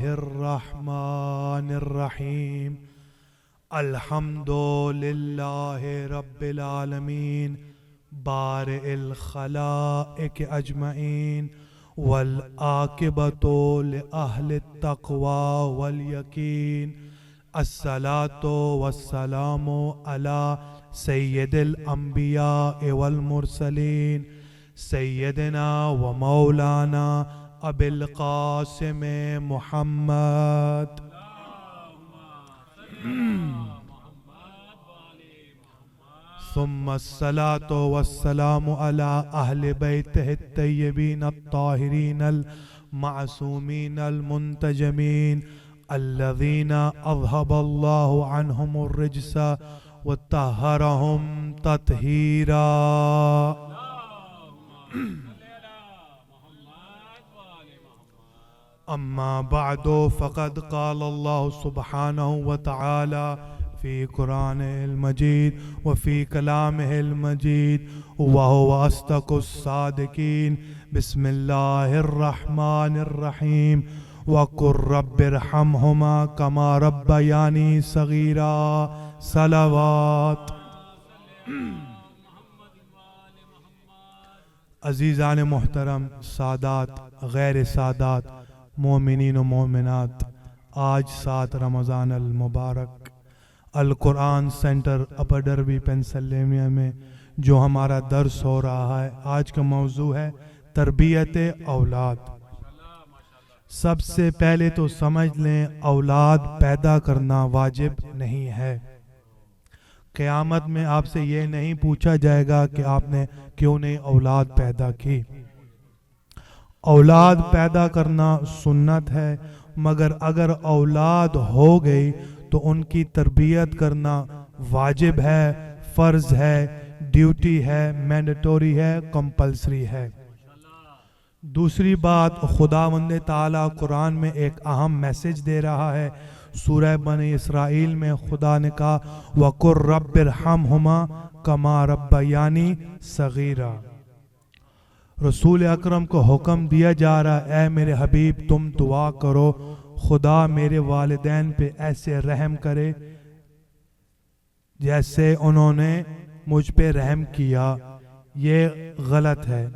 الرحمن الرحیم الحمد للہ رب العالمین بارئ الخلائق اجمعین والعاقبۃ لأہل التقوی والیقین الصلاۃ والسلام علی سید الانبیاء والمرسلین سیدنا و مولانا ابی القاسم محمد ثم الصلاۃ والسلام علی اہل بیتہ الطیبین الطاہرین المعصومین المنتجمین الذین اذھب اللہ عنہم الرجس وطہرہم تطہیرا. اما بعد فقد قال اللہ سبحانہ وتعالی فی قرآن المجید وفی کلامہ المجید وہو اصدق الصادقین. بسم اللہ الرحمن الرحیم وقل رب ارحمہما کما ربیانی صغیرا. صلوات. عزیزان محترم، سادات، غیر سادات، مومنین و مومنات، آج 7 رمضان المبارک القرآن سینٹر اپر ڈربی پینسلوینیا میں جو ہمارا درس ہو رہا ہے، آج کا موضوع ہے تربیت اولاد. سب سے پہلے تو سمجھ لیں اولاد پیدا کرنا واجب نہیں ہے. قیامت میں آپ سے یہ نہیں پوچھا جائے گا کہ آپ نے کیوں نہیں اولاد پیدا کی. اولاد پیدا کرنا سنت ہے، مگر اگر اولاد ہو گئی تو ان کی تربیت کرنا واجب ہے، فرض ہے، ڈیوٹی ہے، مینڈیٹوری ہے، کمپلسری ہے. دوسری بات، خداوند تعالیٰ قرآن میں ایک اہم میسج دے رہا ہے. سورہ بنی اسرائیل میں خدا نے کہا وَقُلْ رَبِّ ارْحَمْهُمَا كَمَا رَبَّيَانِي صَغِيرًا. رسول اکرم کو حکم دیا جا رہا، اے میرے حبیب تم دعا کرو خدا میرے والدین پہ ایسے رحم کرے جیسے انہوں نے مجھ پہ رحم کیا. یہ غلط ہے.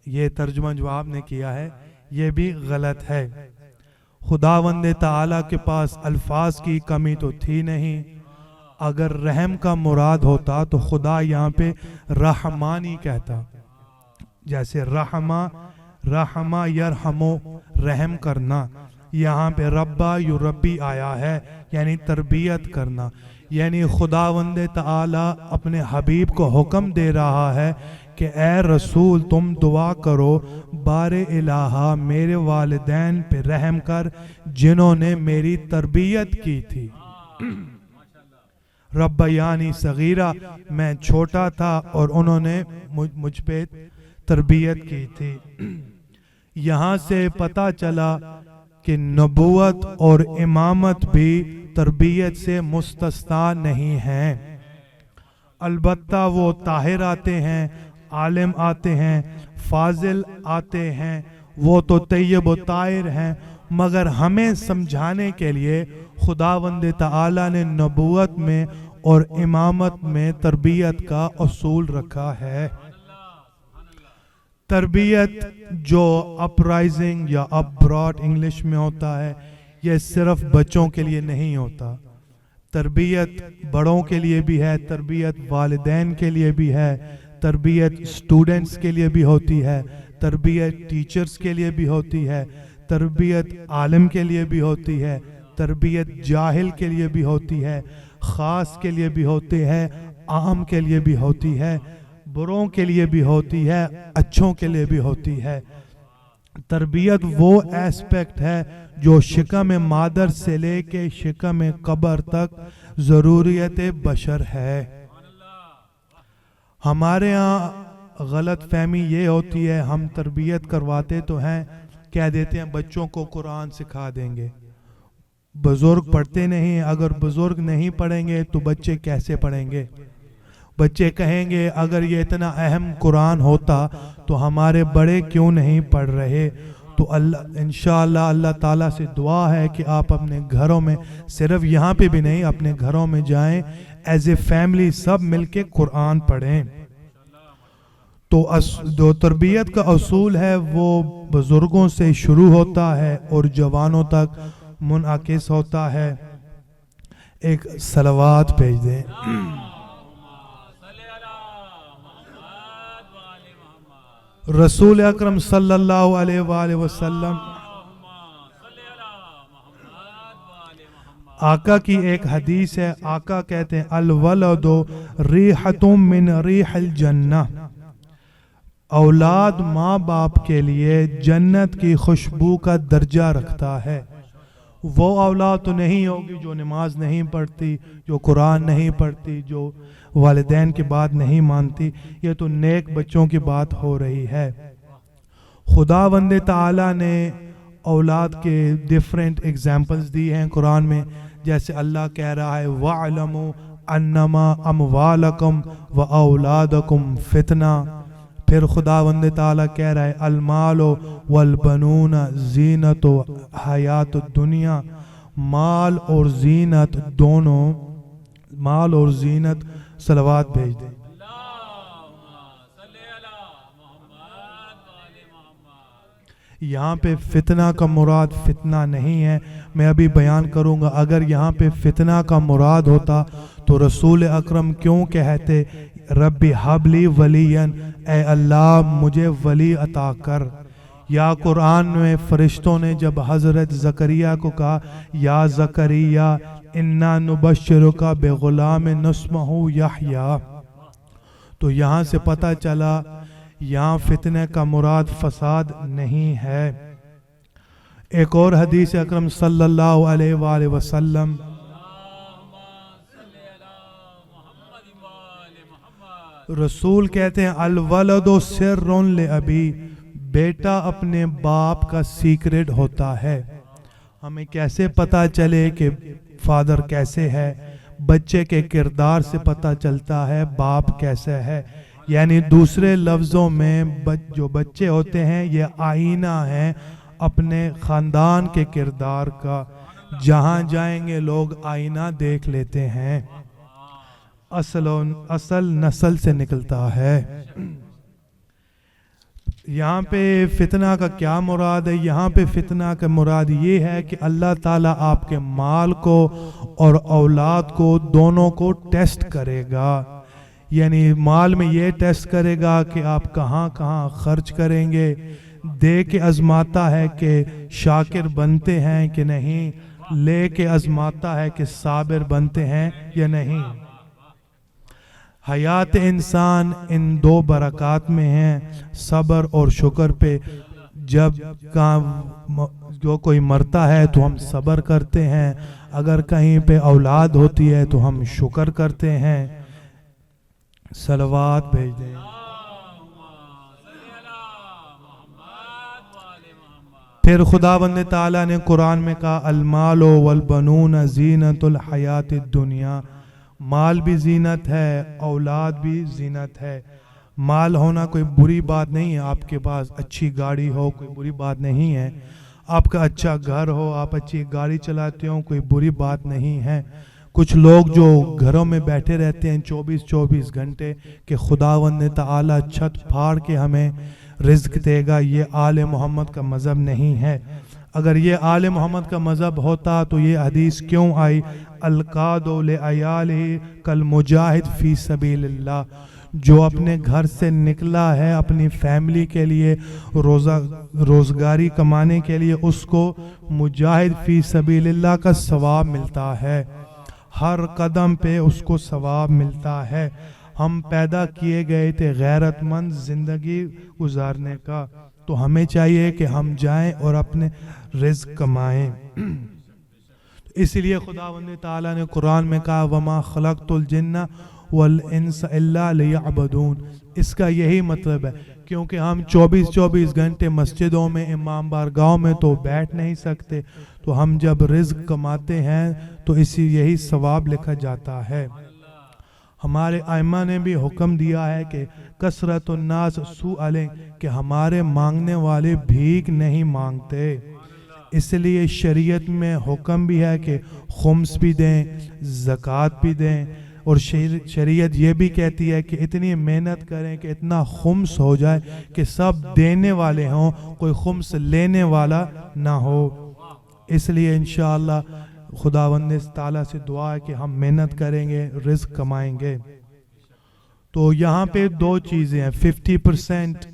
یہ ترجمہ جو آپ نے کیا ہے یہ بھی غلط ہے. خداوند تعالیٰ کے پاس الفاظ کی کمی تو تھی نہیں. اگر رحم کا مراد ہوتا تو خدا یہاں پہ رحمانی کہتا. جیسے رحمہ یرحمو رحم کرنا، یہاں پہ ربا یربی آیا ہے یعنی تربیت کرنا. یعنی خداوند تعالیٰ اپنے حبیب کو حکم دے رہا ہے کہ اے رسول تم دعا کرو بار الہ میرے والدین پہ رحم کر جنہوں نے میری تربیت کی تھی. ربیانی صغیرہ، میں چھوٹا تھا اور انہوں نے مجھ پہ تربیت کی تھی. یہاں سے پتہ چلا کہ نبوت اور امامت بھی تربیت سے مستثنیٰ نہیں ہیں. البتہ وہ طاہر آتے ہیں، عالم آتے ہیں، فاضل آتے ہیں، وہ تو طیب و طاہر ہیں، مگر ہمیں سمجھانے کے لیے خداوند تعالیٰ نے نبوت میں اور امامت میں تربیت کا اصول رکھا ہے. تربیت جو اپرائزنگ یا اپ براڈ انگلش میں ہوتا ہے یہ صرف بچوں کے لیے نہیں ہوتا. تربیت بڑوں کے لیے بھی ہے، تربیت والدین کے لیے بھی ہے، تربیت اسٹوڈنٹس کے لیے بھی ہوتی ہے، تربیت ٹیچرز کے لیے بھی ہوتی ہے، تربیت عالم کے لیے بھی ہوتی ہے، تربیت جاہل کے لیے بھی ہوتی ہے، خاص کے لیے بھی ہوتی ہے، عام کے لیے بھی ہوتی ہے، بروں کے لیے بھی ہوتی ہے، اچھوں کے لیے بھی ہوتی ہے. تربیت وہ ایسپیکٹ ہے جو شکم مادر سے لے کے شکم قبر تک ضروریت بشر ہے. ہمارے ہاں غلط فہمی یہ ہوتی ہے، ہم تربیت کرواتے تو ہیں، کہہ دیتے ہیں بچوں کو قرآن سکھا دیں گے. بزرگ پڑھتے نہیں، اگر بزرگ نہیں پڑھیں گے تو بچے کیسے پڑھیں گے؟ بچے کہیں گے اگر یہ اتنا اہم قرآن ہوتا تو ہمارے بڑے کیوں نہیں پڑھ رہے؟ تو اللہ انشاءاللہ اللہ تعالیٰ سے دعا ہے کہ آپ اپنے گھروں میں، صرف یہاں پہ بھی نہیں، اپنے گھروں میں جائیں، ایز اے فیملی سب مل کے قرآن پڑھیں۔ تو جو تربیت کا اصول ہے وہ بزرگوں سے شروع ہوتا ہے اور جوانوں تک منعکس ہوتا ہے۔ ایک صلوات بھیج دیں۔ رسول اکرم صلی اللہ علیہ وآلہ وسلم، آقا کی ایک حدیث ہے، آقا کہتے ہیں الولد ریحۃ من ریح الجنہ، اولاد ماں باپ کے لیے جنت کی خوشبو کا درجہ رکھتا ہے۔ وہ اولاد تو نہیں ہوگی جو نماز نہیں پڑھتی، جو قرآن نہیں پڑھتی، جو والدین کی بات نہیں مانتی، یہ تو نیک بچوں کی بات ہو رہی ہے۔ خداوند تعالیٰ نے اولاد کے ڈیفرنٹ ایگزامپلز دی ہیں قرآن میں، جیسے اللہ کہہ رہا ہے وَاعْلَمُوا أَنَّمَا أَمْوَالَكُمْ وَأَوْلَادَكُمْ فِتْنَةٌ۔ پھر خداوند تعالیٰ کہہ رہا ہے المال والبنون زینت حیات الدنیا، مال اور زینت دونوں، مال اور زینت، صلوات بھیج دیں۔ یہاں پہ فتنہ کا مراد فتنہ نہیں ہے، میں ابھی بیان کروں گا۔ اگر یہاں پہ فتنہ کا مراد ہوتا تو رسول اکرم کیوں کہتے ربی حبلی ولین، اے اللہ مجھے ولی عطا کر؟ یا قرآن میں فرشتوں نے جب حضرت زکریا کو کہا یا زکریا انا نبشرک بغلام اسمہ یحییٰ، تو یہاں سے پتہ چلا یہاں فتنہ کا مراد فساد نہیں ہے۔ ایک اور حدیث اکرم صلی اللہ علیہ وآلہ وسلم، رسول کہتے ہیں الولد سر لأبی، بیٹا اپنے باپ کا سیکرٹ ہوتا ہے۔ ہمیں کیسے پتہ چلے کہ فادر کیسے ہے؟ بچے کے کردار سے پتہ چلتا ہے باپ کیسا ہے۔ یعنی دوسرے لفظوں میں جو بچے ہوتے ہیں یہ آئینہ ہیں اپنے خاندان کے کردار کا، جہاں جائیں گے لوگ آئینہ دیکھ لیتے ہیں، اصل نسل سے نکلتا ہے۔ یہاں پہ فتنہ کا کیا مراد ہے؟ یہاں پہ فتنہ کا مراد یہ ہے کہ اللہ تعالیٰ آپ کے مال کو اور اولاد کو دونوں کو ٹیسٹ کرے گا۔ یعنی مال میں یہ ٹیسٹ کرے گا کہ آپ کہاں کہاں خرچ کریں گے، دے کے آزماتا ہے کہ شاکر بنتے ہیں کہ نہیں، لے کے آزماتا ہے کہ صابر بنتے ہیں یا نہیں۔ حیات انسان ان دو برکات میں ہیں، صبر اور شکر پہ۔ جب جو کوئی مرتا ہے تو ہم صبر کرتے ہیں، اگر کہیں پہ اولاد ہوتی ہے تو ہم شکر کرتے ہیں۔ صلوات بھیج دیں۔ پھر خداوند تعالیٰ نے قرآن میں کہا المال والبنون زینت الحیات الدنیا، مال بھی زینت ہے، اولاد بھی زینت ہے۔ مال ہونا کوئی بری بات نہیں ہے، آپ کے پاس اچھی گاڑی ہو کوئی بری بات نہیں ہے، آپ کا اچھا گھر ہو، آپ اچھی گاڑی چلاتے ہو کوئی بری بات نہیں ہے۔ کچھ لوگ جو گھروں میں بیٹھے رہتے ہیں 24 گھنٹے کہ خداوند تعالیٰ چھت پھاڑ کے ہمیں رزق دے گا، یہ آل محمد کا مذہب نہیں ہے۔ اگر یہ آل محمد کا مذہب ہوتا تو یہ حدیث کیوں آئی القاد لعیالہ کالمجاہد فی سبیل اللہ، جو اپنے گھر سے نکلا ہے اپنی فیملی کے لیے روزگاری کمانے کے لیے، اس کو مجاہد فی سبیل اللہ کا ثواب ملتا ہے، ہر قدم پہ اس کو ثواب ملتا ہے۔ ہم پیدا کیے گئے تھے غیرت مند زندگی گزارنے کا، تو ہمیں چاہیے کہ ہم جائیں اور اپنے رزق کمائیں۔ اس لیے خداوند تعالیٰ نے قرآن میں کہا وَمَا خَلَقْتُ الْجِنَّ وَالْإِنسَ إِلَّا لِيَعْبُدُونَ، اس کا یہی مطلب ہے، کیونکہ ہم 24 گھنٹے مسجدوں میں امام بارگاہوں میں تو بیٹھ نہیں سکتے، تو ہم جب رزق کماتے ہیں تو یہی ثواب لکھا جاتا ہے۔ ہمارے ائمہ نے بھی حکم دیا ہے کہ کثرت الناس سؤال، کہ ہمارے مانگنے والے بھیک نہیں مانگتے، اس لیے شریعت میں حکم بھی ہے کہ خمس بھی دیں، زکوٰۃ بھی دیں، اور شریعت یہ بھی کہتی ہے کہ اتنی محنت کریں کہ اتنا خمس ہو جائے کہ سب دینے والے ہوں، کوئی خمس لینے والا نہ ہو۔ اس لیے انشاءاللہ خداوند تعالیٰ سے دعا ہے کہ ہم محنت کریں گے، رزق کمائیں گے۔ تو یہاں پہ دو چیزیں ہیں، 50%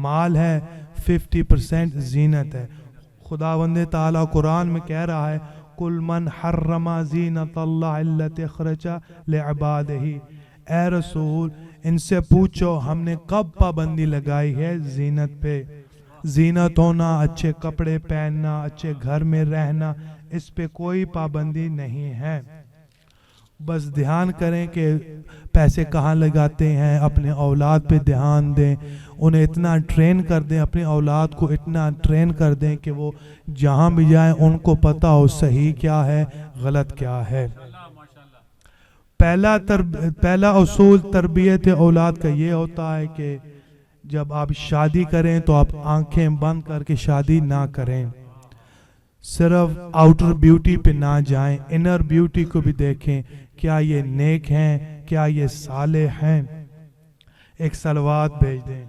مال ہے، 50% زینت ہے۔ خداوند تعالیٰ قرآن میں کہہ رہا ہے کل من حرم زینت اللہ التی اخرج لعبادہ، اے رسول ان سے پوچھو ہم نے کب پابندی لگائی ہے زینت پہ۔ زینت ہونا، اچھے کپڑے پہننا، اچھے گھر میں رہنا، اس پہ کوئی پابندی نہیں ہے۔ بس دھیان کریں کہ پیسے کہاں لگاتے ہیں، اپنے اولاد پہ دھیان دیں، انہیں اتنا ٹرین کر دیں، اپنی اولاد کو اتنا ٹرین کر دیں کہ وہ جہاں بھی جائیں ان کو پتہ ہو صحیح کیا ہے، غلط کیا ہے۔ پہلا اصول تربیت اولاد کا یہ ہوتا ہے کہ جب آپ شادی کریں تو آپ آنکھیں بند کر کے شادی نہ کریں، صرف آؤٹر بیوٹی پہ نہ جائیں، انر بیوٹی کو بھی دیکھیں، کیا یہ نیک ہیں، کیا یہ صالح ہیں۔ ایک صلوات بھیج دیں۔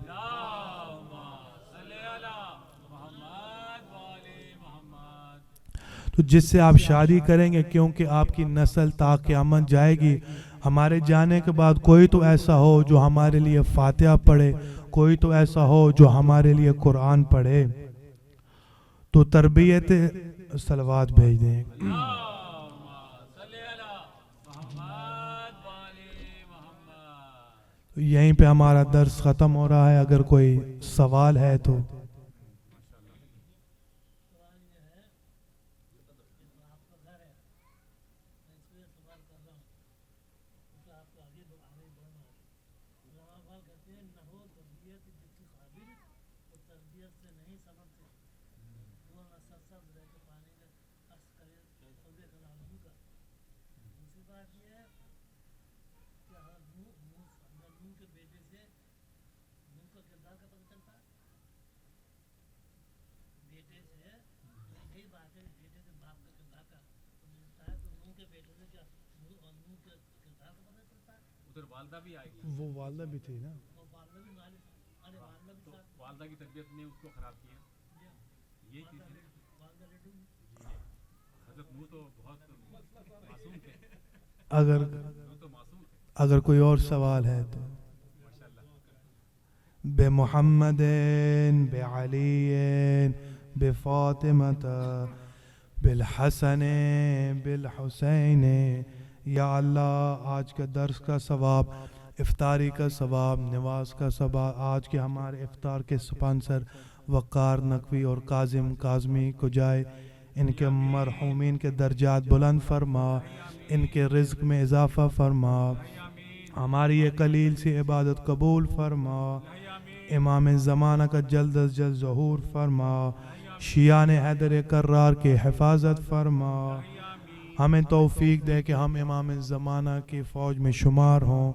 تو جس سے آپ شادی کریں گے، کیونکہ آپ کی نسل تا قیامت جائے گی، ہمارے جانے کے بعد کوئی تو ایسا ہو جو ہمارے لیے فاتحہ پڑھے، کوئی تو ایسا ہو جو ہمارے لیے قرآن پڑھے۔ تو تربیت صلوات بھیج دیں۔ یہیں پہ ہمارا درس ختم ہو رہا ہے، اگر کوئی سوال ہے تو۔ وہ والدہ بھی تھی نا، والدہ کی تربیت نے اس کو خراب کیا، یہ چیز حضرت نوح تو بہت معصوم تھے۔ اگر کوئی اور سوال ہے تو بے محمد بے علی بے فاطمہ بالحسن بالحسین، یا اللہ آج کا درس کا ثواب، افطاری کا ثواب، نواز کا ثواب، آج کے ہمارے افطار کے سپانسر وقار نقوی اور کاظم کاظمی کو جائے، ان کے مرحومین کے درجات بلند فرما، ان کے رزق میں اضافہ فرما، ہماری یہ قلیل سی عبادت قبول فرما، امام زمانہ کا جلد از جلد ظہور فرما، شیعان حیدر کرار کے حفاظت فرما، ہمیں توفیق دے کہ ہم امام زمانہ کی فوج میں شمار ہوں،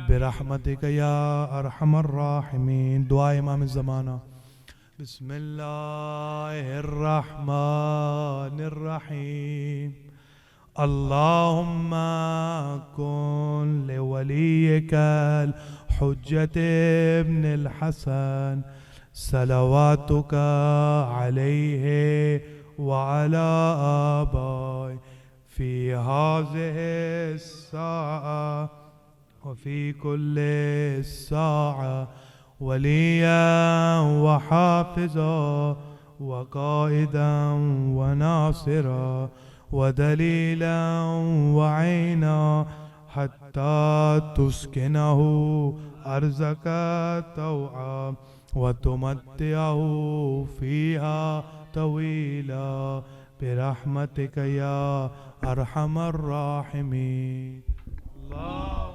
برحمتک یا ارحم الراحمین۔ دعا امام زمانہ۔ بسم اللہ الرحمن الرحیم، اللہم کن لولیک الحجت ابن الحسن صلواتک علیہ وعلی آبائہ فی هذه الساعة وفي كل ساعة وليا وحافظا وقائدا وناصرا ودليلا وعينا حتى تسكنه أرزك طوعا وتمتعه فيها طويلا برحمتك يا ارحم الراحمین۔ اللہ